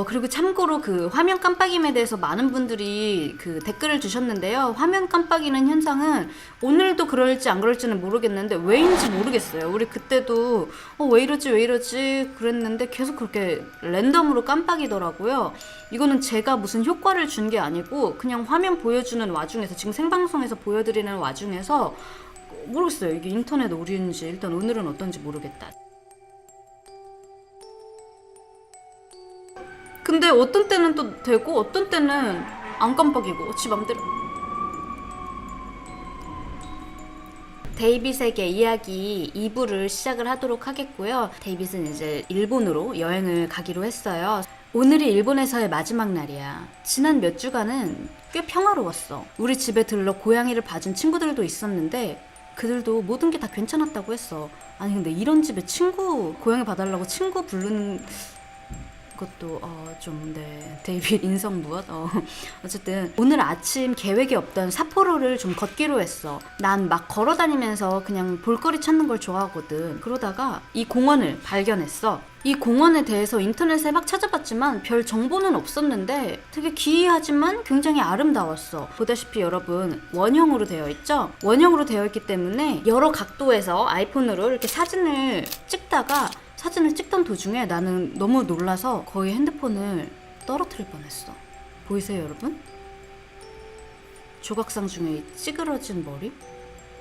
그리고 참고로 그 화면 깜빡임에 대해서 많은 분들이 그 댓글을 주셨는데요. 화면 깜빡이는 현상은 오늘도 그럴지 안 그럴지는 모르겠는데 왜인지 모르겠어요. 우리 그때도 왜 이러지 그랬는데 계속 그렇게 랜덤으로 깜빡이더라고요. 이거는 제가 무슨 효과를 준 게 아니고 그냥 화면 보여주는 와중에서, 지금 생방송에서 보여드리는 와중에서 모르겠어요. 이게 인터넷 오류인지. 일단 오늘은 어떤지 모르겠다. 근데 어떤 때는 또 되고 어떤 때는 안 깜빡이고 지 맘대로. 데이빗에게 이야기 2부를 시작을 하도록 하겠고요. 데이빗은 이제 일본으로 여행을 가기로 했어요. 오늘이 일본에서의 마지막 날이야. 지난 몇 주간은 꽤 평화로웠어. 우리 집에 들러 고양이를 봐준 친구들도 있었는데 그들도 모든 게 다 괜찮았다고 했어. 아니 근데 이런 집에 고양이 봐달라고 친구 부르는 그것도 좀 데이빗 인성무엇. 어쨌든 오늘 아침 계획이 없던 삿포로를 좀 걷기로 했어. 난 막 걸어다니면서 그냥 볼거리 찾는 걸 좋아하거든. 그러다가 이 공원을 발견했어. 이 공원에 대해서 인터넷에 막 찾아봤지만 별 정보는 없었는데 되게 기이하지만 굉장히 아름다웠어. 보다시피 여러분 원형으로 되어 있죠? 원형으로 되어 있기 때문에 여러 각도에서 아이폰으로 이렇게 사진을 찍던 도중에 나는 너무 놀라서 거의 핸드폰을 떨어뜨릴 뻔했어. 보이세요 여러분? 조각상 중에 찌그러진 머리?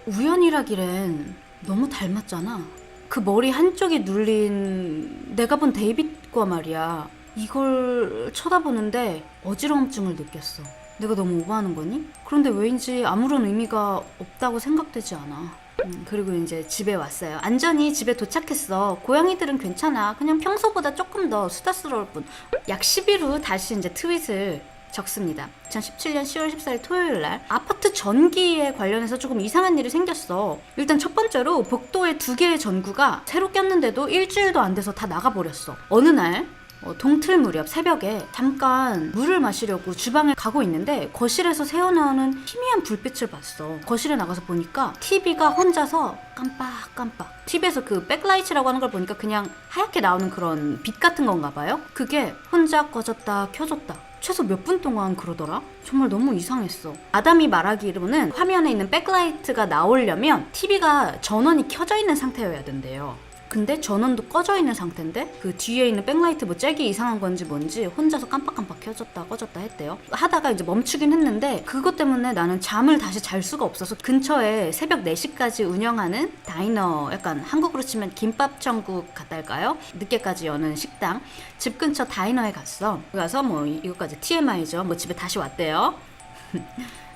우연이라기엔 너무 닮았잖아. 그 머리 한쪽이 눌린 내가 본 데이빗과 말이야. 이걸 쳐다보는데 어지러움증을 느꼈어. 내가 너무 오버하는 거니? 그런데 왜인지 아무런 의미가 없다고 생각되지 않아. 그리고 이제 집에 왔어요. 안전히 집에 도착했어. 고양이들은 괜찮아. 그냥 평소보다 조금 더 수다스러울 뿐. 약 10일 후 다시 이제 트윗을 적습니다. 2017년 10월 14일 토요일 날 아파트 전기에 관련해서 조금 이상한 일이 생겼어. 일단 첫 번째로 복도에 2개의 전구가 새로 꼈는데도 일주일도 안 돼서 다 나가버렸어. 어느 날 동틀 무렵 새벽에 잠깐 물을 마시려고 주방에 가고 있는데 거실에서 새어나오는 희미한 불빛을 봤어. 거실에 나가서 보니까 TV가 혼자서 깜빡깜빡. TV에서 그 백라이트라고 하는 걸 보니까 그냥 하얗게 나오는 그런 빛 같은 건가 봐요. 그게 혼자 꺼졌다 켜졌다 최소 몇 분 동안 그러더라. 정말 너무 이상했어. 아담이 말하기로는 화면에 있는 백라이트가 나오려면 TV가 전원이 켜져 있는 상태여야 된대요. 근데 전원도 꺼져 있는 상태인데 그 뒤에 있는 백라이트 뭐 잭이 이상한 건지 뭔지 혼자서 깜빡깜빡 켜졌다 꺼졌다 했대요. 하다가 이제 멈추긴 했는데 그것 때문에 나는 잠을 다시 잘 수가 없어서 근처에 새벽 4시까지 운영하는 다이너, 약간 한국으로 치면 김밥 천국 같달까요? 늦게까지 여는 식당, 집 근처 다이너에 갔어. 가서 뭐 이것까지 TMI죠. 뭐 집에 다시 왔대요.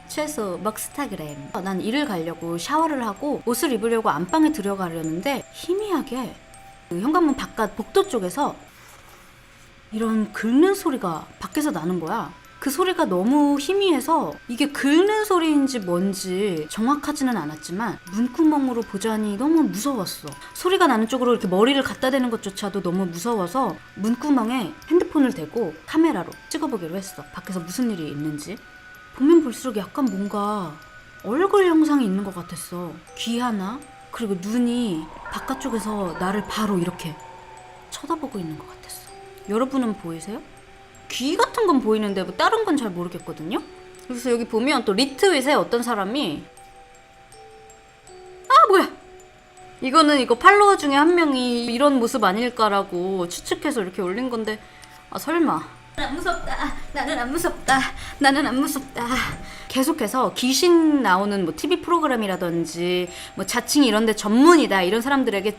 최소 먹스타그램. 난 일을 가려고 샤워를 하고 옷을 입으려고 안방에 들어가려는데 희미하게 그 현관문 바깥 복도 쪽에서 이런 긁는 소리가 밖에서 나는 거야. 그 소리가 너무 희미해서 이게 긁는 소리인지 뭔지 정확하지는 않았지만 문구멍으로 보자니 너무 무서웠어. 소리가 나는 쪽으로 이렇게 머리를 갖다 대는 것조차도 너무 무서워서 문구멍에 핸드폰을 대고 카메라로 찍어보기로 했어. 밖에서 무슨 일이 있는지. 보면 볼수록 약간 뭔가 얼굴 형상이 있는 것 같았어. 귀 하나, 그리고 눈이 바깥쪽에서 나를 바로 이렇게 쳐다보고 있는 것 같았어. 여러분은 보이세요? 귀 같은 건 보이는데 뭐 다른 건 잘 모르겠거든요. 그래서 여기 보면 또 리트윗에 어떤 사람이 뭐야, 이거 팔로워 중에 한 명이 이런 모습 아닐까라고 추측해서 이렇게 올린 건데 설마. 안 무섭다. 나는 안 무섭다. 나는 안 무섭다. 계속해서 귀신 나오는 뭐 TV 프로그램이라든지 뭐 자칭 이런 데 전문이다 이런 사람들에게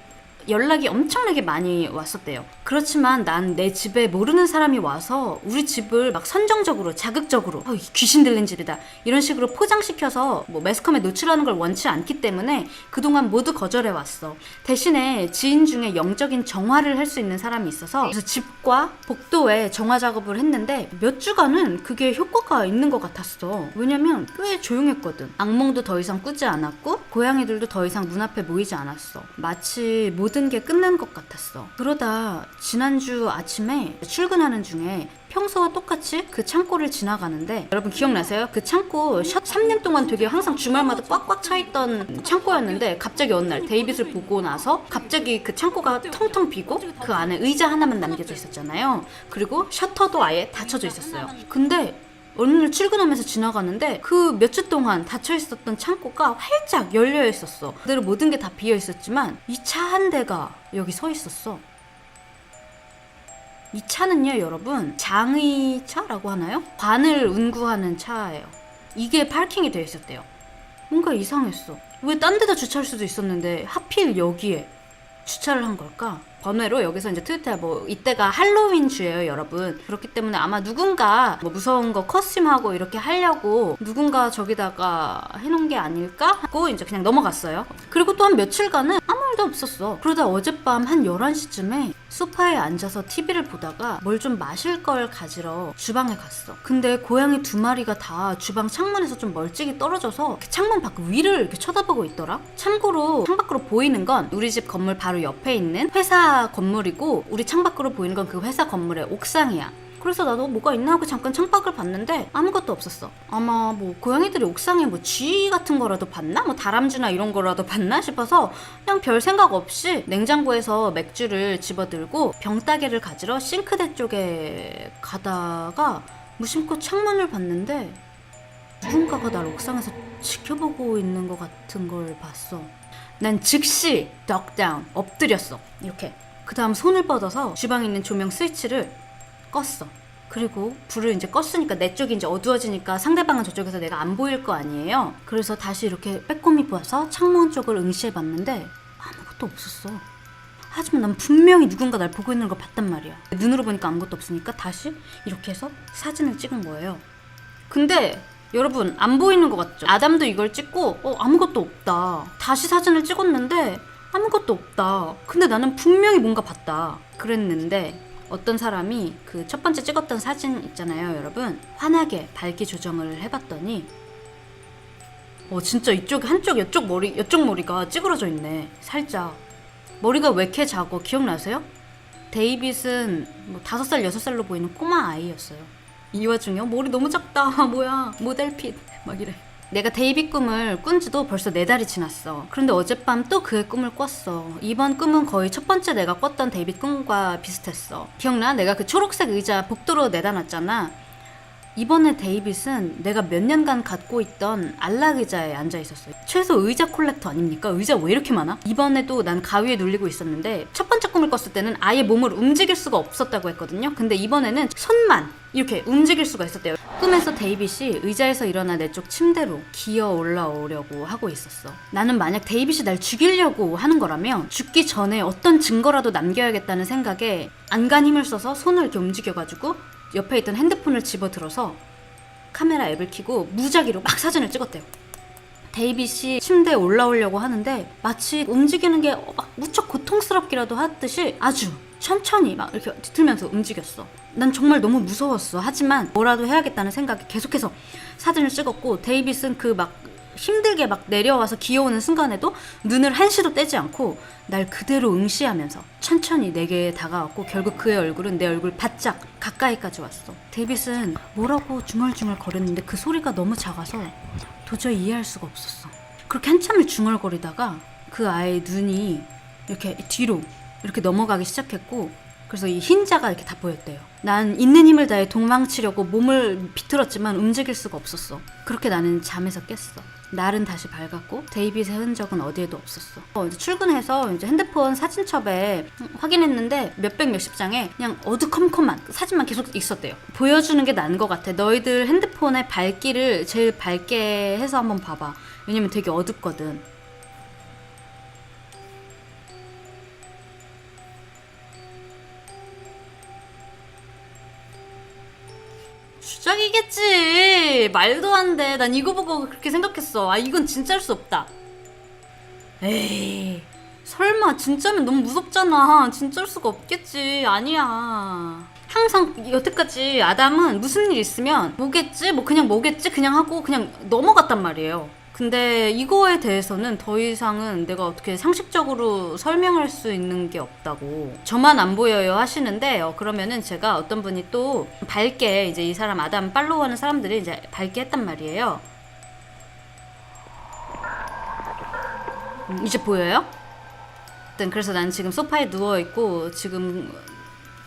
연락이 엄청나게 많이 왔었대요. 그렇지만 난 내 집에 모르는 사람이 와서 우리 집을 막 선정적으로 자극적으로 귀신 들린 집이다 이런 식으로 포장시켜서 뭐 매스컴에 노출하는 걸 원치 않기 때문에 그동안 모두 거절해왔어. 대신에 지인 중에 영적인 정화를 할 수 있는 사람이 있어서 그래서 집과 복도에 정화 작업을 했는데 몇 주간은 그게 효과가 있는 것 같았어. 왜냐면 꽤 조용했거든. 악몽도 더 이상 꾸지 않았고 고양이들도 더 이상 눈앞에 모이지 않았어. 마치 모든 모든 게 끝난 것 같았어. 그러다 지난주 아침에 출근하는 중에 평소와 똑같이 그 창고를 지나가는데, 여러분 기억나세요? 그 창고 3년 동안 되게 항상 주말마다 꽉꽉 차있던 창고였는데, 갑자기 어느 날 데이빗을 보고 나서 갑자기 그 창고가 텅텅 비고 그 안에 의자 하나만 남겨져 있었잖아요. 그리고 셔터도 아예 닫혀져 있었어요. 근데 어느 날 출근하면서 지나가는데 그 몇 주 동안 닫혀 있었던 창고가 활짝 열려 있었어. 그대로 모든 게 다 비어 있었지만 이 차 한 대가 여기 서 있었어. 이 차는요, 여러분, 장의차라고 하나요? 관을 운구하는 차예요. 이게 파킹이 되어 있었대요. 뭔가 이상했어. 왜 딴 데다 주차할 수도 있었는데 하필 여기에 주차를 한 걸까? 번외로 여기서 이제 트위터에 이때가 할로윈 주예요, 여러분. 그렇기 때문에 아마 누군가 무서운 거 커스텀하고 이렇게 하려고 누군가 저기다가 해놓은 게 아닐까 하고 이제 그냥 넘어갔어요. 그리고 또 한 며칠간은 아무 일도 없었어. 그러다 어젯밤 한 11시쯤에 소파에 앉아서 TV를 보다가 뭘 좀 마실 걸 가지러 주방에 갔어. 근데 고양이 2마리가 다 주방 창문에서 좀 멀찍이 떨어져서 창문 밖 위를 이렇게 쳐다보고 있더라. 참고로 창밖으로 보이는 건 우리 집 건물 바로 옆에 있는 회사 건물이고, 우리 창밖으로 보이는 건 그 회사 건물의 옥상이야. 그래서 나도 뭐가 있나 하고 잠깐 창밖을 봤는데 아무것도 없었어. 아마 고양이들이 옥상에 쥐 같은 거라도 봤나? 다람쥐나 이런 거라도 봤나 싶어서 그냥 별 생각 없이 냉장고에서 맥주를 집어들고 병따개를 가지러 싱크대 쪽에 가다가 무심코 창문을 봤는데 누군가가 날 옥상에서 지켜보고 있는 것 같은 걸 봤어. 난 즉시 덕다운 엎드렸어. 이렇게. 그 다음 손을 뻗어서 주방에 있는 조명 스위치를 껐어. 그리고 불을 이제 껐으니까 내 쪽이 이제 어두워지니까 상대방은 저쪽에서 내가 안 보일 거 아니에요. 그래서 다시 이렇게 빼꼼히 보아서 창문 쪽을 응시해봤는데 아무것도 없었어. 하지만 난 분명히 누군가 날 보고 있는 걸 봤단 말이야. 눈으로 보니까 아무것도 없으니까 다시 이렇게 해서 사진을 찍은 거예요. 근데 여러분, 안 보이는 것 같죠? 아담도 이걸 찍고 아무것도 없다. 다시 사진을 찍었는데 아무것도 없다. 근데 나는 분명히 뭔가 봤다. 그랬는데 어떤 사람이 그 첫 번째 찍었던 사진 있잖아요, 여러분. 환하게 밝기 조정을 해봤더니 진짜 이쪽 이쪽 머리가 찌그러져 있네. 살짝. 머리가 왜 이렇게 작아? 기억나세요? 데이빗은 5살, 6살로 보이는 꼬마 아이였어요. 이 와중에 머리 너무 작다. 뭐야, 모델핏 막 이래. 내가 데이빗 꿈을 꾼 지도 벌써 4달이 지났어. 그런데 어젯밤 또 그의 꿈을 꿨어. 이번 꿈은 거의 첫 번째 내가 꿨던 데이빗 꿈과 비슷했어. 기억나? 내가 그 초록색 의자 복도로 내다 놨잖아. 이번에 데이빗은 내가 몇 년간 갖고 있던 안락 의자에 앉아 있었어요. 최소 의자 콜렉터 아닙니까? 의자 왜 이렇게 많아? 이번에도 난 가위에 눌리고 있었는데 첫 번째 꿈을 꿨을 때는 아예 몸을 움직일 수가 없었다고 했거든요. 근데 이번에는 손만 이렇게 움직일 수가 있었대요. 꿈에서 데이빗이 의자에서 일어나 내 쪽 침대로 기어 올라오려고 하고 있었어. 나는 만약 데이빗이 날 죽이려고 하는 거라면 죽기 전에 어떤 증거라도 남겨야겠다는 생각에 안간 힘을 써서 손을 이렇게 움직여가지고 옆에 있던 핸드폰을 집어들어서 카메라 앱을 켜고 무작위로 막 사진을 찍었대요. 데이빗이 침대에 올라오려고 하는데 마치 움직이는 게 막 무척 고통스럽기라도 하듯이 아주 천천히 막 이렇게 뒤틀면서 움직였어. 난 정말 너무 무서웠어. 하지만 뭐라도 해야겠다는 생각에 계속해서 사진을 찍었고, 데이빗은 그 막 힘들게 막 내려와서 기어오는 순간에도 눈을 한시도 떼지 않고 날 그대로 응시하면서 천천히 내게 다가왔고, 결국 그의 얼굴은 내 얼굴 바짝 가까이까지 왔어. 데이빗은 뭐라고 중얼중얼 거렸는데 그 소리가 너무 작아서 도저히 이해할 수가 없었어. 그렇게 한참을 중얼거리다가 그 아이의 눈이 이렇게 뒤로 이렇게 넘어가기 시작했고, 그래서 이 흰자가 이렇게 다 보였대요. 난 있는 힘을 다해 도망치려고 몸을 비틀었지만 움직일 수가 없었어. 그렇게 나는 잠에서 깼어. 날은 다시 밝았고 데이빗의 흔적은 어디에도 없었어. 이제 출근해서 이제 핸드폰 사진첩에 확인했는데 몇백 몇십 장에 그냥 어두컴컴한 사진만 계속 있었대요. 보여주는 게 나은 것 같아. 너희들 핸드폰의 밝기를 제일 밝게 해서 한번 봐봐. 왜냐면 되게 어둡거든. 주작이겠지. 말도 안 돼. 난 이거 보고 그렇게 생각했어. 이건 진짜일 수 없다. 에이, 설마 진짜면 너무 무섭잖아. 진짜일 수가 없겠지. 아니야. 항상 여태까지 아담은 무슨 일 있으면 뭐겠지? 그냥 뭐겠지? 그냥 하고 그냥 넘어갔단 말이에요. 근데 이거에 대해서는 더 이상은 내가 어떻게 상식적으로 설명할 수 있는 게 없다고. 저만 안 보여요 하시는데 그러면은 제가 어떤 분이 또 밝게 이제 이 사람 아담 팔로우하는 사람들이 이제 밝게 했단 말이에요. 이제 보여요? 그래서 난 지금 소파에 누워있고 지금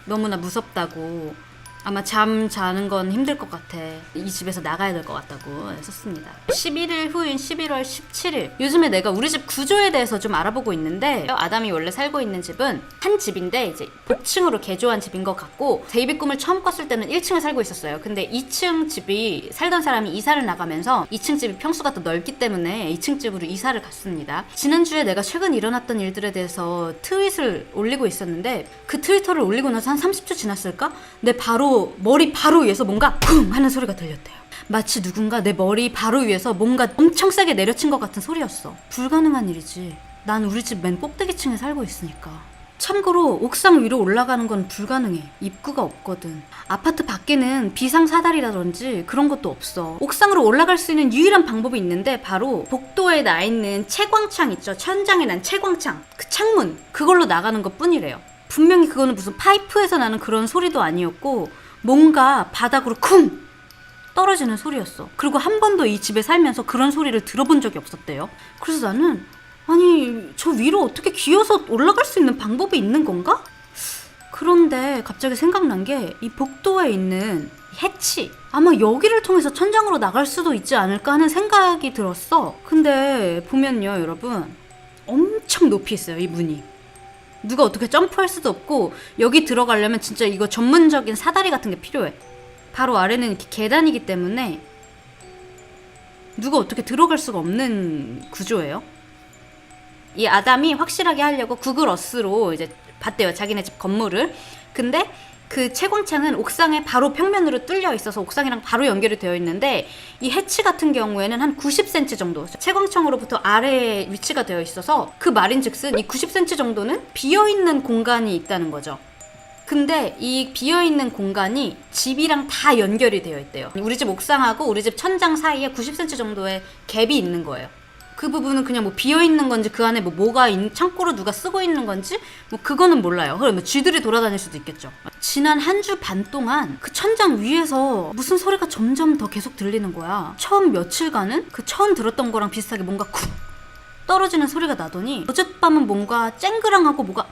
너무나 무섭다고, 아마 잠 자는 건 힘들 것 같아, 이 집에서 나가야 될 것 같다고 썼습니다. 11일 후인 11월 17일, 요즘에 내가 우리 집 구조에 대해서 좀 알아보고 있는데, 아담이 원래 살고 있는 집은 한 집인데 이제 복층으로 개조한 집인 것 같고, 데이비 꿈을 처음 꿨을 때는 1층에 살고 있었어요. 근데 2층 집이 살던 사람이 이사를 나가면서 2층 집이 평수가 더 넓기 때문에 2층 집으로 이사를 갔습니다. 지난주에 내가 최근 일어났던 일들에 대해서 트윗을 올리고 있었는데, 그 트위터를 올리고 나서 한 30초 지났을까? 내 머리 바로 위에서 뭔가 쿵 하는 소리가 들렸대요. 마치 누군가 내 머리 바로 위에서 뭔가 엄청 세게 내려친 것 같은 소리였어. 불가능한 일이지. 난 우리 집 맨 꼭대기층에 살고 있으니까. 참고로 옥상 위로 올라가는 건 불가능해. 입구가 없거든. 아파트 밖에는 비상사다리라든지 그런 것도 없어. 옥상으로 올라갈 수 있는 유일한 방법이 있는데, 바로 복도에 나 있는 채광창 있죠. 천장에 난 채광창, 그 창문, 그걸로 나가는 것 뿐이래요. 분명히 그거는 무슨 파이프에서 나는 그런 소리도 아니었고, 뭔가 바닥으로 쿵 떨어지는 소리였어. 그리고 한 번도 이 집에 살면서 그런 소리를 들어본 적이 없었대요. 그래서 나는, 아니 저 위로 어떻게 기어서 올라갈 수 있는 방법이 있는 건가? 그런데 갑자기 생각난 게, 이 복도에 있는 해치, 아마 여기를 통해서 천장으로 나갈 수도 있지 않을까 하는 생각이 들었어. 근데 보면요 여러분, 엄청 높이 있어요 이 문이. 누가 어떻게 점프할 수도 없고, 여기 들어가려면 진짜 이거 전문적인 사다리 같은 게 필요해. 바로 아래는 이렇게 계단이기 때문에 누가 어떻게 들어갈 수가 없는 구조예요. 이 아담이 확실하게 하려고 구글 어스로 이제 봤대요, 자기네 집 건물을. 근데 그 채광창은 옥상에 바로 평면으로 뚫려 있어서 옥상이랑 바로 연결이 되어 있는데, 이 해치 같은 경우에는 한 90cm 정도 채광창으로부터 아래에 위치가 되어 있어서, 그 말인즉슨 이 90cm 정도는 비어있는 공간이 있다는 거죠. 근데 이 비어있는 공간이 집이랑 다 연결이 되어 있대요. 우리 집 옥상하고 우리 집 천장 사이에 90cm 정도의 갭이 있는 거예요. 그 부분은 그냥 뭐 비어있는 건지, 그 안에 뭐가 창고로 누가 쓰고 있는 건지 뭐 그거는 몰라요. 그럼 뭐 쥐들이 돌아다닐 수도 있겠죠. 지난 한 주 반 동안 그 천장 위에서 무슨 소리가 점점 더 계속 들리는 거야. 처음 며칠간은 그 처음 들었던 거랑 비슷하게 뭔가 쿵 떨어지는 소리가 나더니, 어젯밤은 뭔가 쨍그랑하고 뭐가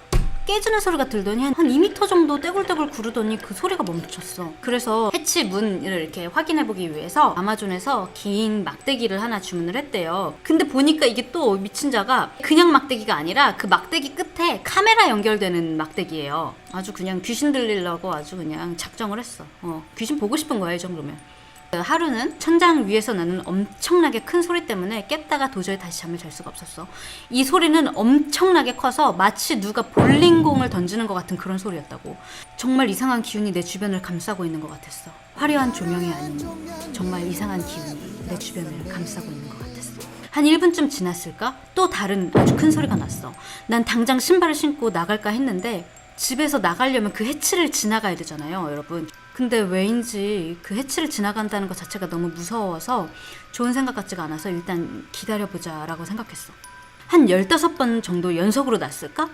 깨지는 소리가 들더니 한 2m 정도 떼굴떼굴 구르더니 그 소리가 멈췄어. 그래서 해치 문을 이렇게 확인해보기 위해서 아마존에서 긴 막대기를 하나 주문을 했대요. 근데 보니까 이게 또 미친 자가 그냥 막대기가 아니라 그 막대기 끝에 카메라 연결되는 막대기예요. 아주 그냥 귀신 들리려고 아주 그냥 작정을 했어. 귀신 보고 싶은 거야 이 정도면. 하루는 천장 위에서 나는 엄청나게 큰 소리 때문에 깼다가 도저히 다시 잠을 잘 수가 없었어. 이 소리는 엄청나게 커서 마치 누가 볼링공을 던지는 것 같은 그런 소리였다고. 정말 이상한 기운이 내 주변을 감싸고 있는 것 같았어. 화려한 조명이 아닌 정말 이상한 기운이 내 주변을 감싸고 있는 것 같았어. 한 1분쯤 지났을까? 또 다른 아주 큰 소리가 났어. 난 당장 신발을 신고 나갈까 했는데, 집에서 나가려면 그 해치를 지나가야 되잖아요 여러분. 근데 왜인지 그 해치를 지나간다는 것 자체가 너무 무서워서 좋은 생각 같지가 않아서 일단 기다려보자 라고 생각했어. 한 15번 정도 연속으로 났을까?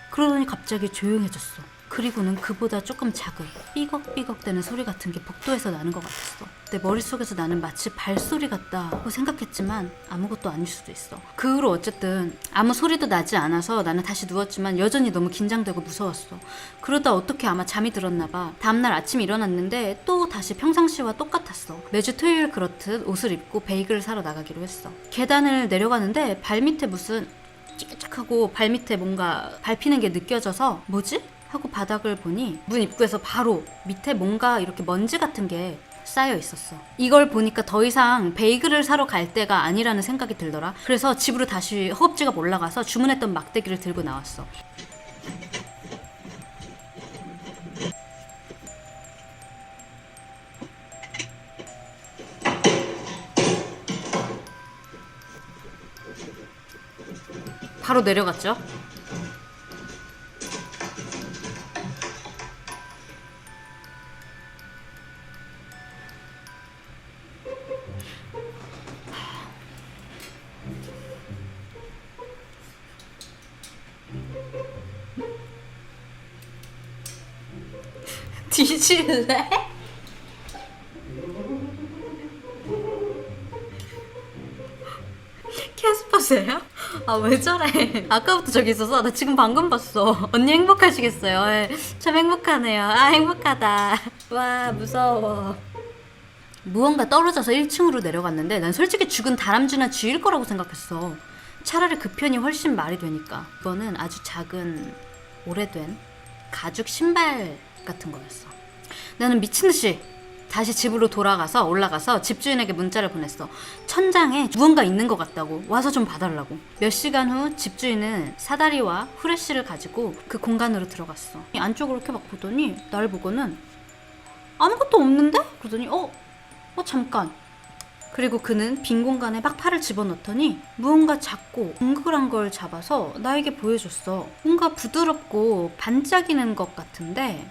그러더니 갑자기 조용해졌어. 그리고는 그보다 조금 작은 삐걱삐걱 되는 소리 같은 게 복도에서 나는 것 같았어. 내 머릿속에서 나는 마치 발소리 같다고 생각했지만 아무것도 아닐 수도 있어. 그 후로 어쨌든 아무 소리도 나지 않아서 나는 다시 누웠지만 여전히 너무 긴장되고 무서웠어. 그러다 어떻게 아마 잠이 들었나 봐. 다음날 아침에 일어났는데 또 다시 평상시와 똑같았어. 매주 토요일 그렇듯 옷을 입고 베이글을 사러 나가기로 했어. 계단을 내려가는데 발밑에 무슨 찌그짝하고 발밑에 뭔가 밟히는 게 느껴져서 뭐지? 하고 바닥을 보니 문 입구에서 바로 밑에 뭔가 이렇게 먼지 같은 게 쌓여 있었어. 이걸 보니까 더 이상 베이글을 사러 갈 때가 아니라는 생각이 들더라. 그래서 집으로 다시 허겁지겁 올라가서 주문했던 막대기를 들고 나왔어. 바로 내려갔죠. 뒤질래? 캐스퍼세요? 아, 왜 저래? 아까부터 저기 있어서 나 지금 방금 봤어. 언니 행복하시겠어요? 참 행복하네요. 아, 행복하다. 와, 무서워. 무언가 떨어져서 1층으로 내려갔는데 난 솔직히 죽은 다람쥐나 쥐일 거라고 생각했어. 차라리 그 편이 훨씬 말이 되니까. 이거는 아주 작은 오래된 가죽 신발 같은 거였어. 나는 미친듯이 다시 집으로 돌아가서 올라가서 집주인에게 문자를 보냈어. 천장에 무언가 있는 것 같다고, 와서 좀 봐달라고. 몇 시간 후 집주인은 사다리와 후레쉬를 가지고 그 공간으로 들어갔어. 안쪽으로 이렇게 막 보더니 날 보고는 아무것도 없는데? 그러더니 잠깐. 그리고 그는 빈 공간에 막 팔을 집어넣더니 무언가 작고 둥글한 걸 잡아서 나에게 보여줬어. 뭔가 부드럽고 반짝이는 것 같은데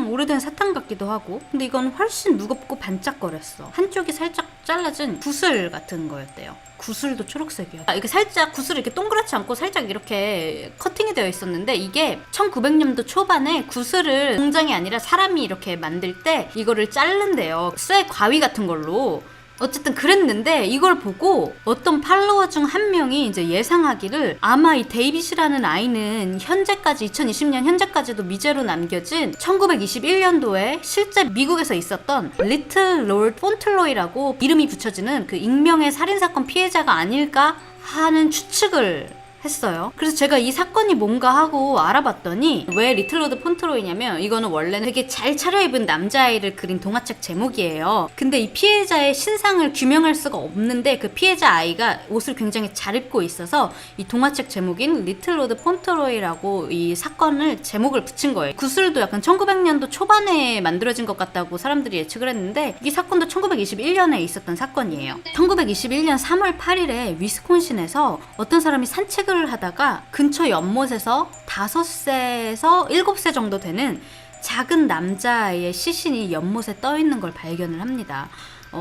오래된 사탕 같기도 하고, 근데 이건 훨씬 무겁고 반짝거렸어. 한쪽이 살짝 잘라진 구슬 같은 거였대요. 구슬도 초록색이야. 이게 살짝 구슬이 이렇게 동그랗지 않고 살짝 이렇게 커팅이 되어 있었는데, 이게 1900년도 초반에 구슬을 공장이 아니라 사람이 이렇게 만들 때 이거를 자른대요. 쇠 과위 같은 걸로. 어쨌든 그랬는데 이걸 보고 어떤 팔로워 중 한 명이 이제 예상하기를 아마 이 데이빗이라는 아이는 현재까지 2020년 현재까지도 미제로 남겨진 1921년도에 실제 미국에서 있었던 리틀 롤드 폰틀로이라고 이름이 붙여지는 그 익명의 살인사건 피해자가 아닐까 하는 추측을 했어요. 그래서 제가 이 사건이 뭔가 하고 알아봤더니 왜 리틀로드 폰트로이냐면, 이거는 원래는 되게 잘 차려입은 남자아이를 그린 동화책 제목이에요. 근데 이 피해자의 신상을 규명할 수가 없는데 그 피해자 아이가 옷을 굉장히 잘 입고 있어서 이 동화책 제목인 리틀로드 폰트로이라고 이 사건을 제목을 붙인 거예요. 구슬도 약간 1900년도 초반에 만들어진 것 같다고 사람들이 예측을 했는데, 이 사건도 1921년에 있었던 사건이에요. 1921년 3월 8일에 위스콘신에서 어떤 사람이 산책을 하다가 근처 연못에서 5세에서 7세 정도 되는 작은 남자아이의 시신이 연못에 떠 있는 걸 발견을 합니다.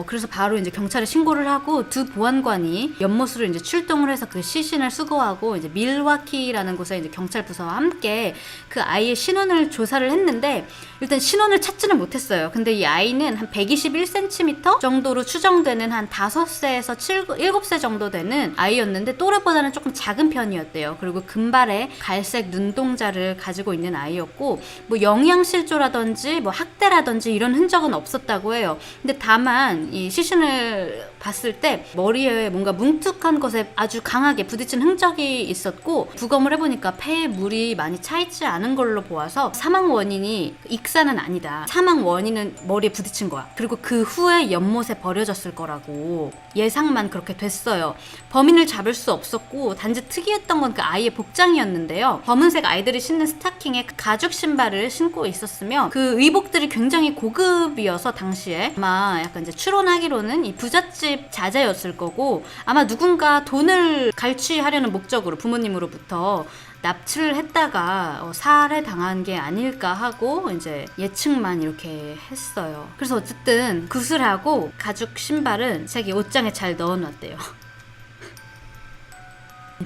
그래서 바로 이제 경찰에 신고를 하고 두 보안관이 연못으로 이제 출동을 해서 그 시신을 수거하고 이제 밀와키라는 곳에 이제 경찰 부서와 함께 그 아이의 신원을 조사를 했는데, 일단 신원을 찾지는 못했어요. 근데 이 아이는 한 121cm 정도로 추정되는 한 5세에서 7세 정도 되는 아이였는데 또래보다는 조금 작은 편이었대요. 그리고 금발의 갈색 눈동자를 가지고 있는 아이였고, 뭐 영양실조라든지 뭐 학대라든지 이런 흔적은 없었다고 해요. 근데 다만 이 시신을 봤을 때 머리에 뭔가 뭉툭한 것에 아주 강하게 부딪힌 흔적이 있었고, 부검을 해보니까 폐에 물이 많이 차있지 않은 걸로 보아서 사망 원인이 익사는 아니다. 사망 원인은 머리에 부딪힌 거야. 그리고 그 후에 연못에 버려졌을 거라고 예상만 그렇게 됐어요. 범인을 잡을 수 없었고, 단지 특이했던 건 그 아이의 복장이었는데요. 검은색 아이들이 신는 스타킹에 가죽 신발을 신고 있었으며, 그 의복들이 굉장히 고급이어서 당시에 아마 약간 이제 추론하기로는 이 부잣집 자제였을 거고, 아마 누군가 돈을 갈취하려는 목적으로 부모님으로부터 납치를 했다가 살해당한 게 아닐까 하고 이제 예측만 이렇게 했어요. 그래서 어쨌든 구슬하고 가죽 신발은 자기 옷장에 잘 넣어놨대요.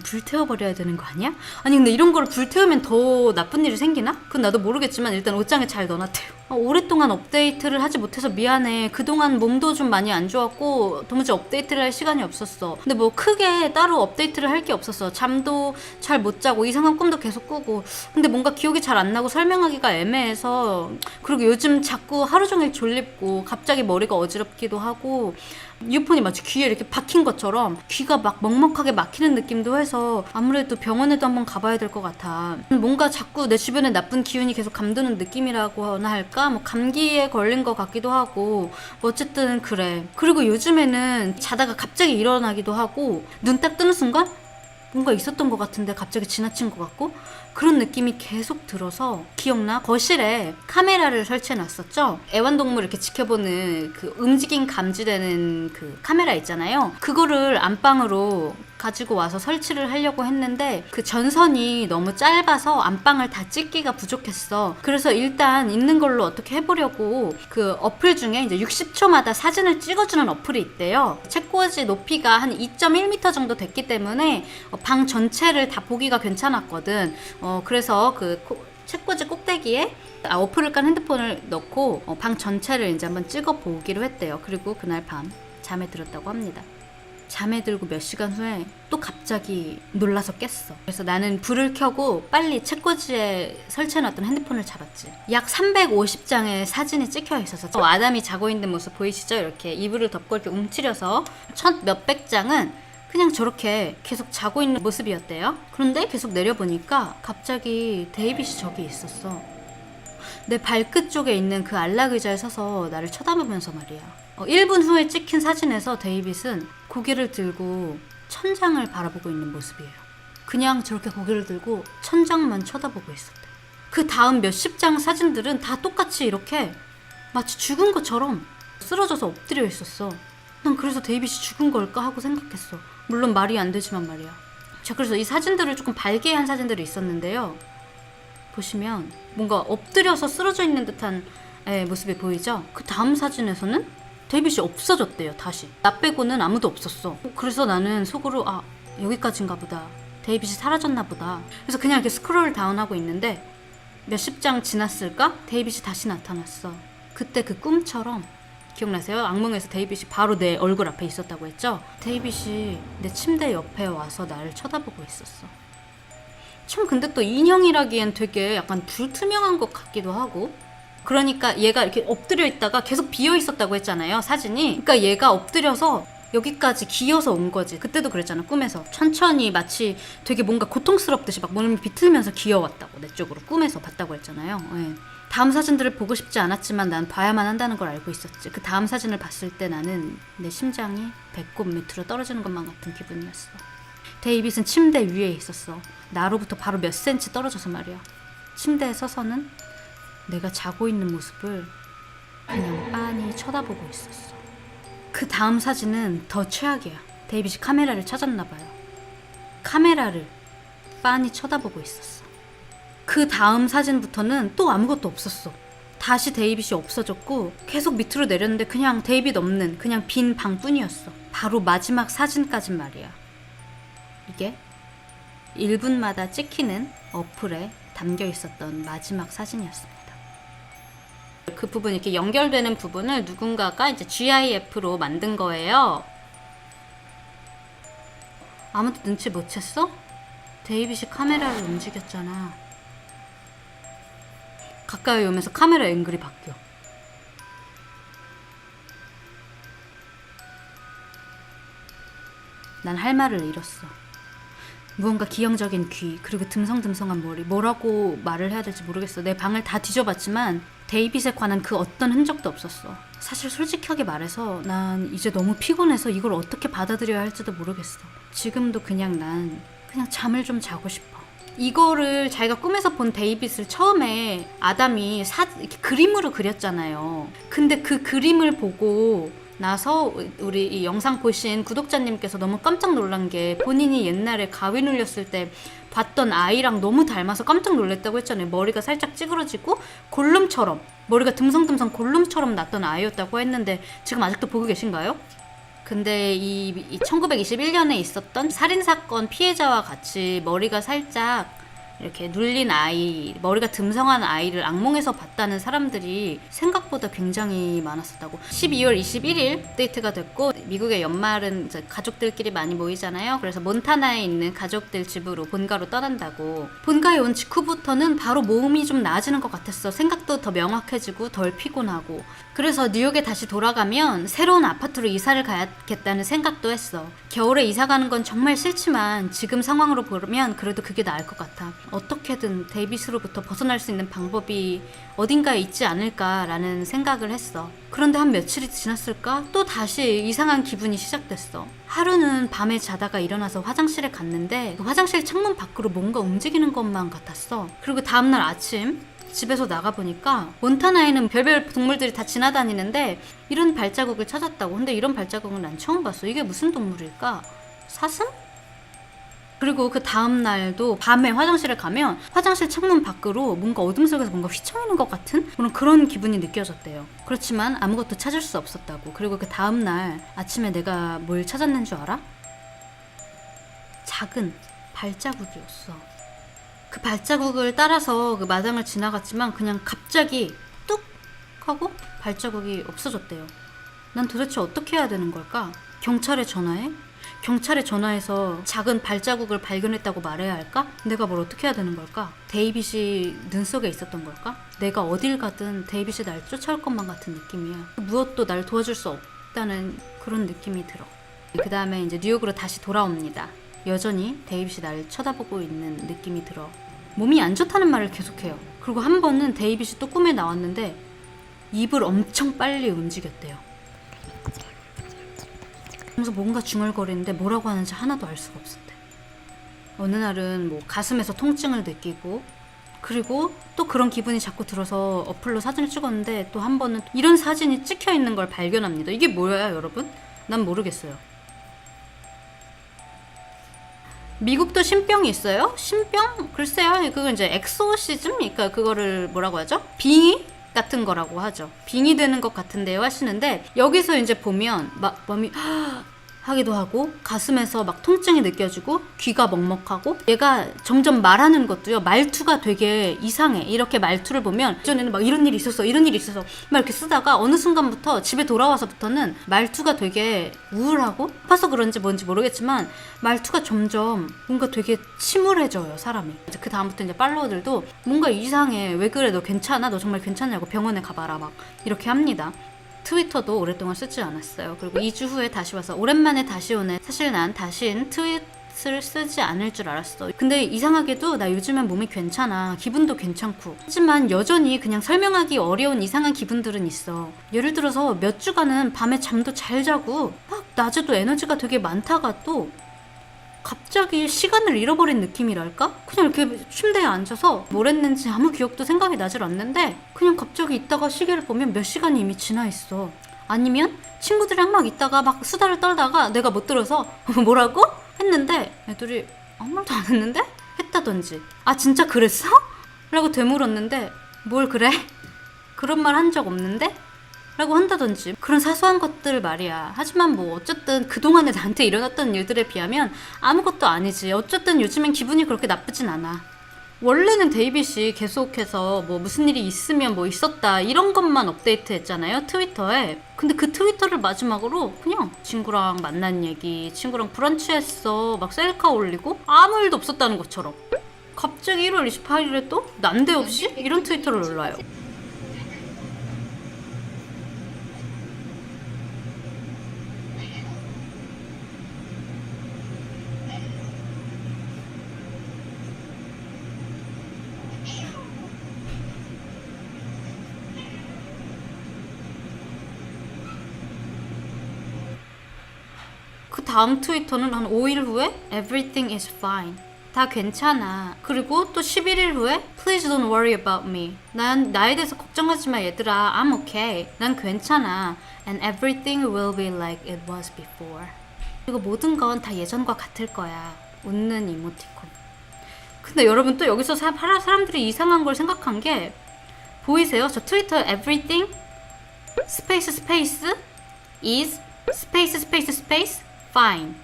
불태워버려야 되는 거 아니야? 아니 근데 이런 거를 불태우면 더 나쁜 일이 생기나? 그건 나도 모르겠지만 일단 옷장에 잘 넣어놨대요. 오랫동안 업데이트를 하지 못해서 미안해. 그동안 몸도 좀 많이 안 좋았고 도무지 업데이트를 할 시간이 없었어. 근데 뭐 크게 따로 업데이트를 할 게 없었어. 잠도 잘 못 자고 이상한 꿈도 계속 꾸고, 근데 뭔가 기억이 잘 안 나고 설명하기가 애매해서, 그리고 요즘 자꾸 하루 종일 졸립고 갑자기 머리가 어지럽기도 하고, 이어폰이 마치 귀에 이렇게 박힌 것처럼 귀가 막 먹먹하게 막히는 느낌도 해서 아무래도 병원에도 한번 가봐야 될 것 같아. 뭔가 자꾸 내 주변에 나쁜 기운이 계속 감도는 느낌이라고나 할까? 뭐 감기에 걸린 것 같기도 하고, 뭐 어쨌든 그래. 그리고 요즘에는 자다가 갑자기 일어나기도 하고, 눈 딱 뜨는 순간 뭔가 있었던 것 같은데 갑자기 지나친 것 같고, 그런 느낌이 계속 들어서, 기억나? 거실에 카메라를 설치해 놨었죠? 애완동물 이렇게 지켜보는 그 움직임 감지되는 그 카메라 있잖아요. 그거를 안방으로 가지고 와서 설치를 하려고 했는데 그 전선이 너무 짧아서 안방을 다 찍기가 부족했어. 그래서 일단 있는 걸로 어떻게 해보려고 그 어플 중에 이제 60초마다 사진을 찍어주는 어플이 있대요. 책꽂이 높이가 한 2.1m 정도 됐기 때문에 방 전체를 다 보기가 괜찮았거든. 그래서 그 책꽂이 꼭대기에 어플을 깐 핸드폰을 넣고 방 전체를 이제 한번 찍어 보기로 했대요. 그리고 그날 밤 잠에 들었다고 합니다. 잠에 들고 몇 시간 후에 또 갑자기 놀라서 깼어. 그래서 나는 불을 켜고 빨리 책꽂이에 설치해놨던 핸드폰을 잡았지. 약 350장의 사진이 찍혀 있어서 아담이 자고 있는 모습 보이시죠? 이렇게 이불을 덮고 이렇게 움츠려서 첫 몇백 장은 그냥 저렇게 계속 자고 있는 모습이었대요. 그런데 계속 내려보니까 갑자기 데이빗이 저기 있었어. 내 발끝 쪽에 있는 그 안락 의자에 서서 나를 쳐다보면서 말이야. 1분 후에 찍힌 사진에서 데이빗은 고개를 들고 천장을 바라보고 있는 모습이에요. 그냥 저렇게 고개를 들고 천장만 쳐다보고 있었대. 그 다음 몇십 장 사진들은 다 똑같이 이렇게 마치 죽은 것처럼 쓰러져서 엎드려 있었어. 난 그래서 데이빗이 죽은 걸까 하고 생각했어. 물론 말이 안 되지만 말이야. 자, 그래서 이 사진들을 조금 발기한 사진들이 있었는데요. 보시면 뭔가 엎드려서 쓰러져 있는 듯한 모습이 보이죠? 그 다음 사진에서는 데이빗이 없어졌대요. 다시 나 빼고는 아무도 없었어. 그래서 나는 속으로 여기까지인가 보다. 데이빗이 사라졌나 보다. 그래서 그냥 이렇게 스크롤 다운하고 있는데 몇십 장 지났을까? 데이빗이 다시 나타났어. 그때 그 꿈처럼 기억나세요? 악몽에서 데이빗이 바로 내 얼굴 앞에 있었다고 했죠? 데이빗이 내 침대 옆에 와서 나를 쳐다보고 있었어. 참 근데 또 인형이라기엔 되게 약간 불투명한 것 같기도 하고. 그러니까 얘가 이렇게 엎드려 있다가 계속 비어 있었다고 했잖아요, 사진이. 그러니까 얘가 엎드려서 여기까지 기어서 온 거지. 그때도 그랬잖아, 꿈에서. 천천히 마치 되게 뭔가 고통스럽듯이 막 몸을 비틀면서 기어왔다고, 내 쪽으로 꿈에서 봤다고 했잖아요. 예. 다음 사진들을 보고 싶지 않았지만 난 봐야만 한다는 걸 알고 있었지. 그 다음 사진을 봤을 때 나는 내 심장이 배꼽 밑으로 떨어지는 것만 같은 기분이었어. 데이빗은 침대 위에 있었어. 나로부터 바로 몇 센치 떨어져서 말이야. 침대에 서서는 내가 자고 있는 모습을 그냥 빤히 쳐다보고 있었어. 그 다음 사진은 더 최악이야. 데이빗이 카메라를 찾았나 봐요. 카메라를 빤히 쳐다보고 있었어. 그 다음 사진부터는 또 아무것도 없었어. 다시 데이빗이 없어졌고 계속 밑으로 내렸는데 그냥 데이빗 없는 그냥 빈 방뿐이었어. 바로 마지막 사진까진 말이야. 이게 1분마다 찍히는 어플에 담겨 있었던 마지막 사진이었습니다. 그 부분 이렇게 연결되는 부분을 누군가가 이제 GIF로 만든 거예요. 아무도 눈치 못 챘어? 데이빗이 카메라를 움직였잖아. 가까이 오면서 카메라 앵글이 바뀌어. 난 할 말을 잃었어. 무언가 기형적인 귀, 그리고 듬성듬성한 머리. 뭐라고 말을 해야 될지 모르겠어. 내 방을 다 뒤져봤지만 데이빗에 관한 그 어떤 흔적도 없었어. 사실 솔직하게 말해서 난 이제 너무 피곤해서 이걸 어떻게 받아들여야 할지도 모르겠어. 지금도 그냥 잠을 좀 자고 싶어. 이거를 자기가 꿈에서 본 데이빗을 처음에 아담이 이렇게 그림으로 그렸잖아요. 근데 그 그림을 보고 나서 우리 이 영상 보신 구독자님께서 너무 깜짝 놀란 게 본인이 옛날에 가위 눌렸을 때 봤던 아이랑 너무 닮아서 깜짝 놀랐다고 했잖아요. 머리가 살짝 찌그러지고 골룸처럼, 머리가 듬성듬성 골룸처럼 났던 아이였다고 했는데 지금 아직도 보고 계신가요? 근데 이 1921년에 있었던 살인사건 피해자와 같이 머리가 살짝 이렇게 눌린 아이, 머리가 듬성한 아이를 악몽에서 봤다는 사람들이 생각보다 굉장히 많았었다고. 12월 21일 업데이트가 됐고, 미국의 연말은 이제 가족들끼리 많이 모이잖아요. 그래서 몬타나에 있는 가족들 집으로 본가로 떠난다고. 본가에 온 직후부터는 바로 몸이 좀 나아지는 것 같았어. 생각도 더 명확해지고 덜 피곤하고. 그래서 뉴욕에 다시 돌아가면 새로운 아파트로 이사를 가야겠다는 생각도 했어. 겨울에 이사 가는 건 정말 싫지만 지금 상황으로 보면 그래도 그게 나을 것 같아. 어떻게든 데이빗으로부터 벗어날 수 있는 방법이 어딘가에 있지 않을까라는 생각을 했어. 그런데 한 며칠이 지났을까? 또 다시 이상한 기분이 시작됐어. 하루는 밤에 자다가 일어나서 화장실에 갔는데 그 화장실 창문 밖으로 뭔가 움직이는 것만 같았어. 그리고 다음날 아침 집에서 나가보니까 몬타나에는 별별 동물들이 다 지나다니는데 이런 발자국을 찾았다고. 근데 이런 발자국은 난 처음 봤어. 이게 무슨 동물일까? 사슴? 그리고 그 다음날도 밤에 화장실에 가면 화장실 창문 밖으로 뭔가 어둠 속에서 뭔가 휘청이는 것 같은 그런 기분이 느껴졌대요. 그렇지만 아무것도 찾을 수 없었다고. 그리고 그 다음날 아침에 내가 뭘 찾았는 줄 알아? 작은 발자국이었어. 그 발자국을 따라서 그 마당을 지나갔지만 그냥 갑자기 뚝 하고 발자국이 없어졌대요. 난 도대체 어떻게 해야 되는 걸까? 경찰에 전화해? 경찰에 전화해서 작은 발자국을 발견했다고 말해야 할까? 내가 뭘 어떻게 해야 되는 걸까? 데이빗이 눈 속에 있었던 걸까? 내가 어딜 가든 데이빗이 날 쫓아올 것만 같은 느낌이야. 무엇도 날 도와줄 수 없다는 그런 느낌이 들어. 그 다음에 이제 뉴욕으로 다시 돌아옵니다. 여전히 데이빗이 날 쳐다보고 있는 느낌이 들어. 몸이 안 좋다는 말을 계속해요. 그리고 한 번은 데이빗이 또 꿈에 나왔는데 입을 엄청 빨리 움직였대요. 그래서 뭔가 중얼거리는데 뭐라고 하는지 하나도 알 수가 없었대. 어느 날은 뭐 가슴에서 통증을 느끼고, 그리고 또 그런 기분이 자꾸 들어서 어플로 사진을 찍었는데 또 한 번은 이런 사진이 찍혀 있는 걸 발견합니다. 이게 뭐야 여러분? 난 모르겠어요. 미국도 신병이 있어요? 신병? 글쎄요. 그거 이제 엑소시즘? 그러니까 그거를 뭐라고 하죠? 빙의 같은 거라고 하죠. 빙의 되는 것 같은데요 하시는데, 여기서 이제 보면 막 몸이 하기도 하고 가슴에서 막 통증이 느껴지고 귀가 먹먹하고, 얘가 점점 말하는 것도요 말투가 되게 이상해. 이렇게 말투를 보면 예전에는 막 이런 일이 있었어 이런 일이 있어서 막 이렇게 쓰다가 어느 순간부터 집에 돌아와서부터는 말투가 되게 우울하고, 아파서 그런지 뭔지 모르겠지만 말투가 점점 뭔가 되게 침울해져요 사람이. 이제 그 다음부터 이제 팔로워들도 뭔가 이상해, 왜 그래, 너 괜찮아, 너 정말 괜찮냐고, 병원에 가봐라 막 이렇게 합니다. 트위터도 오랫동안 쓰지 않았어요. 그리고 2주 후에 다시 와서 오랜만에 다시 오네. 사실 난 다신 트윗을 쓰지 않을 줄 알았어. 근데 이상하게도 나 요즘엔 몸이 괜찮아. 기분도 괜찮고. 하지만 여전히 그냥 설명하기 어려운 이상한 기분들은 있어. 예를 들어서 몇 주간은 밤에 잠도 잘 자고 막 낮에도 에너지가 되게 많다가 또 갑자기 시간을 잃어버린 느낌이랄까? 그냥 이렇게 침대에 앉아서 뭘 했는지 아무 기억도 생각이 나질 않는데 그냥 갑자기 있다가 시계를 보면 몇 시간이 이미 지나 있어. 아니면 친구들이랑 막 있다가 막 수다를 떨다가 내가 못 들어서 뭐라고? 했는데 애들이 아무 말도 안 했는데? 했다든지. 아 진짜 그랬어? 라고 되물었는데 뭘 그래? 그런 말 한 적 없는데? 라고 한다든지, 그런 사소한 것들 말이야. 하지만 뭐 어쨌든 그동안에 나한테 일어났던 일들에 비하면 아무것도 아니지. 어쨌든 요즘엔 기분이 그렇게 나쁘진 않아. 원래는 데이빗이 계속해서 뭐 무슨 일이 있으면 뭐 있었다 이런 것만 업데이트 했잖아요 트위터에. 근데 그 트위터를 마지막으로 그냥 친구랑 만난 얘기, 친구랑 브런치 했어 막 셀카 올리고 아무 일도 없었다는 것처럼 갑자기 1월 28일에 또 난데없이 이런 트위터를 올라요. 그 다음 트위터는 한 5일 후에 Everything is fine. 다 괜찮아. 그리고 또 11일 후에 Please don't worry about me. 난 나에 대해서 걱정하지 마 얘들아. I'm okay. 난 괜찮아. And everything will be like it was before. 그리고 모든 건 다 예전과 같을 거야. 웃는 이모티콘. 근데 여러분 또 여기서 사람들이 이상한 걸 생각한 게 보이세요? 저 트위터 everything 스페이스 스페이스 is 스페이스 스페이스 스페이스 fine.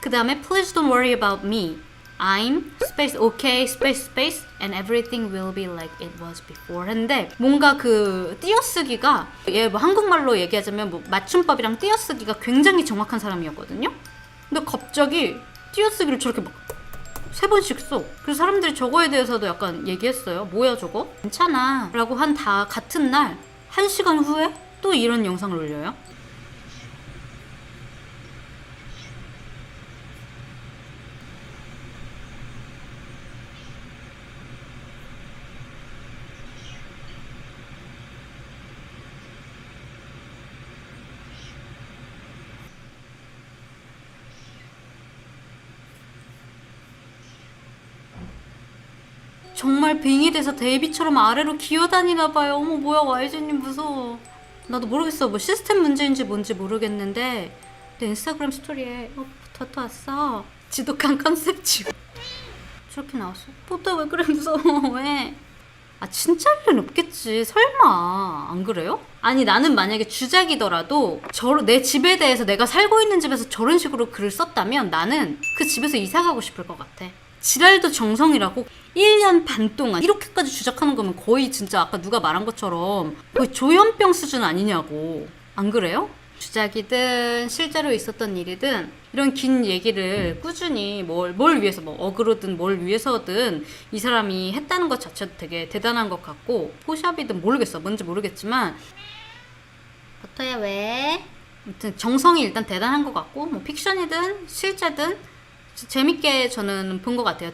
그 다음에 please don't worry about me. I'm space okay space space and everything will be like it was before. 했는데 뭔가 그 띄어쓰기가 뭐 한국말로 얘기하자면 뭐 맞춤법이랑 띄어쓰기가 굉장히 정확한 사람이었거든요. 근데 갑자기 띄어쓰기를 저렇게 막 3번씩 써. 그래서 사람들이 저거에 대해서도 약간 얘기했어요. 뭐야 저거? 괜찮아 라고 한 다 같은 날 1시간 후에 또 이런 영상을 올려요. 정말 빙이 돼서 데이비처럼 아래로 기어다니나 봐요. 어머 뭐야 YG님 무서워. 나도 모르겠어. 뭐 시스템 문제인지 뭔지 모르겠는데 내 인스타그램 스토리에 버터 왔어. 지독한 컨셉집. 저렇게 나왔어. 버터 왜 그래 무서워. 왜? 아 진짜 할 일은 없겠지. 설마 안 그래요? 아니 나는 만약에 주작이더라도 내 집에 대해서 내가 살고 있는 집에서 저런 식으로 글을 썼다면 나는 그 집에서 이사 가고 싶을 것 같아. 지랄도 정성이라고 1년 반 동안 이렇게까지 주작하는 거면 거의 진짜 아까 누가 말한 것처럼 거의 조현병 수준 아니냐고. 안 그래요? 주작이든 실제로 있었던 일이든 이런 긴 얘기를 꾸준히 뭘 위해서 뭐 어그로든 뭘 위해서든 이 사람이 했다는 것 자체도 되게 대단한 것 같고, 포샵이든 모르겠어, 뭔지 모르겠지만. 버터야 왜? 아무튼 정성이 일단 대단한 것 같고, 뭐 픽션이든 실제든 재밌게 저는 본 것 같아요.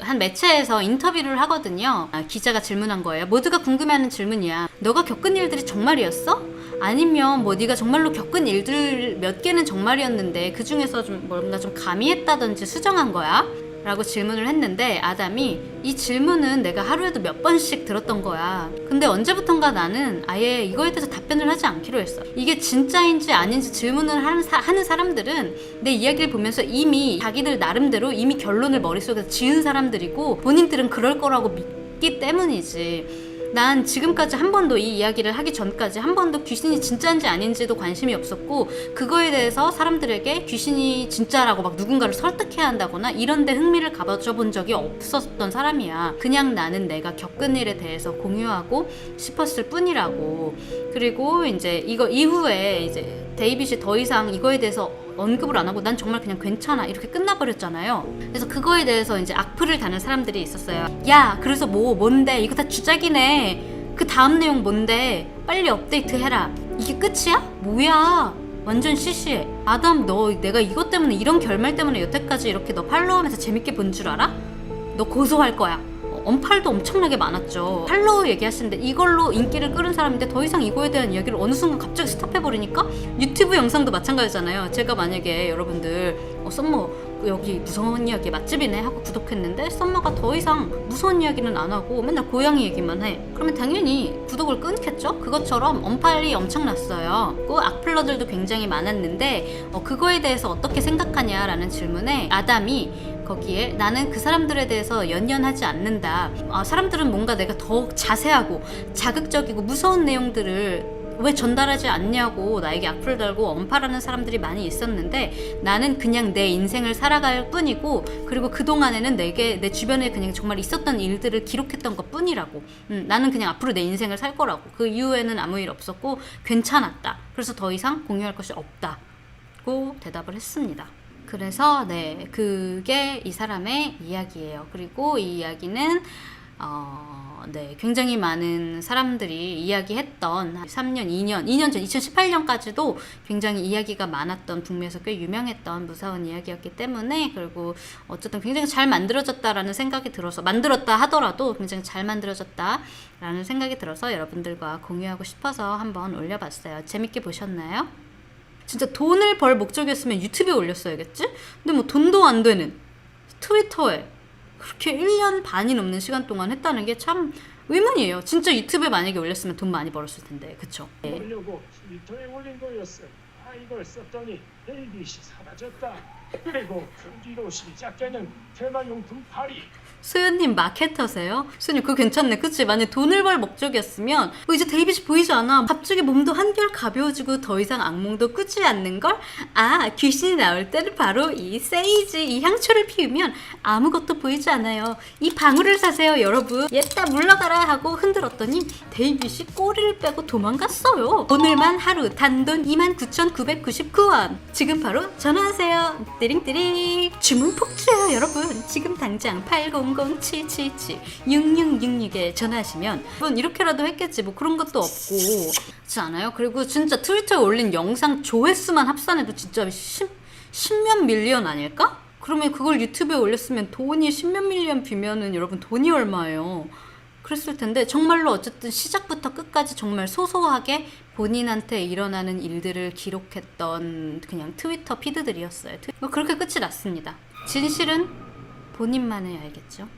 한 매체에서 인터뷰를 하거든요. 기자가 질문한 거예요. 모두가 궁금해하는 질문이야. 너가 겪은 일들이 정말이었어? 아니면 뭐 네가 정말로 겪은 일들 몇 개는 정말이었는데 그 중에서 좀 뭔가 좀 가미했다든지 수정한 거야? 라고 질문을 했는데, 아담이 이 질문은 내가 하루에도 몇 번씩 들었던 거야. 근데 언제부턴가 나는 아예 이거에 대해서 답변을 하지 않기로 했어. 이게 진짜인지 아닌지 질문을 하는 사람들은 내 이야기를 보면서 이미 자기들 나름대로 이미 결론을 머릿속에서 지은 사람들이고, 본인들은 그럴 거라고 믿기 때문이지. 난 지금까지 한 번도 이 이야기를 하기 전까지 한 번도 귀신이 진짜인지 아닌지도 관심이 없었고, 그거에 대해서 사람들에게 귀신이 진짜라고 막 누군가를 설득해야 한다거나 이런 데 흥미를 가져 본 적이 없었던 사람이야. 그냥 나는 내가 겪은 일에 대해서 공유하고 싶었을 뿐이라고. 그리고 이제 이거 이후에 이제 데이빗이 더 이상 이거에 대해서 언급을 안 하고 난 정말 그냥 괜찮아 이렇게 끝나버렸잖아요. 그래서 그거에 대해서 이제 악플을 다는 사람들이 있었어요. 야, 그래서 뭔데? 이거 다 주작이네. 그 다음 내용 뭔데? 빨리 업데이트 해라. 이게 끝이야? 뭐야? 완전 시시해. 아담, 너 내가 이것 때문에, 이런 결말 때문에 여태까지 이렇게 너 팔로우하면서 재밌게 본 줄 알아? 너 고소할 거야. 언팔도 엄청나게 많았죠. 팔로우 얘기하시는데 이걸로 인기를 끌은 사람인데 더 이상 이거에 대한 이야기를 어느 순간 갑자기 스탑해버리니까, 유튜브 영상도 마찬가지잖아요. 제가 만약에 여러분들 썸머 여기 무서운 이야기 맛집이네 하고 구독했는데 썸머가 더 이상 무서운 이야기는 안 하고 맨날 고양이 얘기만 해. 그러면 당연히 구독을 끊겠죠? 그것처럼 언팔이 엄청났어요. 그 악플러들도 굉장히 많았는데 그거에 대해서 어떻게 생각하냐라는 질문에 아담이 거기에 나는 그 사람들에 대해서 연연하지 않는다. 사람들은 뭔가 내가 더 자세하고 자극적이고 무서운 내용들을 왜 전달하지 않냐고 나에게 악플을 달고 언팔하는 사람들이 많이 있었는데, 나는 그냥 내 인생을 살아갈 뿐이고, 그리고 그동안에는 내 주변에 그냥 정말 있었던 일들을 기록했던 것 뿐이라고. 나는 그냥 앞으로 내 인생을 살 거라고. 그 이후에는 아무 일 없었고 괜찮았다. 그래서 더 이상 공유할 것이 없다고 대답을 했습니다. 그래서 그게 이 사람의 이야기예요. 그리고 이 이야기는 굉장히 많은 사람들이 이야기했던 3년, 2년 전 2018년까지도 굉장히 이야기가 많았던, 북미에서 꽤 유명했던 무서운 이야기였기 때문에, 그리고 어쨌든 굉장히 잘 만들어졌다라는 생각이 들어서, 만들었다 하더라도 굉장히 잘 만들어졌다라는 생각이 들어서 여러분들과 공유하고 싶어서 한번 올려봤어요. 재밌게 보셨나요? 진짜 돈을 벌 목적이었으면 유튜브에 올렸어야겠지? 근데 뭐 돈도 안 되는 트위터에 그렇게 1년 반이 넘는 시간 동안 했다는 게 참 의문이에요. 진짜 유튜브에 만약에 올렸으면 돈 많이 벌었을 텐데, 그쵸? 올려고 트위터에 올린 거였어. 이걸 썼더니 데이빗이 사라졌다. 그리고 그 뒤로 시작되는 테마용품 파리. 수연님 마케터세요? 수연님 그거 괜찮네, 그치? 만약 돈을 벌 목적이었으면 이제 데이빗이 보이지 않아. 갑자기 몸도 한결 가벼워지고 더 이상 악몽도 꾸지 않는걸? 귀신이 나올 때는 바로 이 세이지, 이 향초를 피우면 아무것도 보이지 않아요. 이 방울을 사세요 여러분. 옛다 물러가라 하고 흔들었더니 데이빗이 꼬리를 빼고 도망갔어요. 오늘만 하루 단돈 29,999원. 지금 바로 전화하세요. 띠링띠링. 주문 폭주해요 여러분. 지금 당장 800-777-6666에 전화하시면, 물론 이렇게라도 했겠지 뭐 그런 것도 없고, 그렇지 않아요? 그리고 진짜 트위터에 올린 영상 조회수만 합산해도 진짜 10몇 밀리언 아닐까? 그러면 그걸 유튜브에 올렸으면 돈이 10몇 밀리언 비면은 여러분 돈이 얼마예요? 그랬을 텐데, 정말로 어쨌든 시작부터 끝까지 정말 소소하게 본인한테 일어나는 일들을 기록했던 그냥 트위터 피드들이었어요. 그렇게 끝이 났습니다. 진실은 본인만이 알겠죠.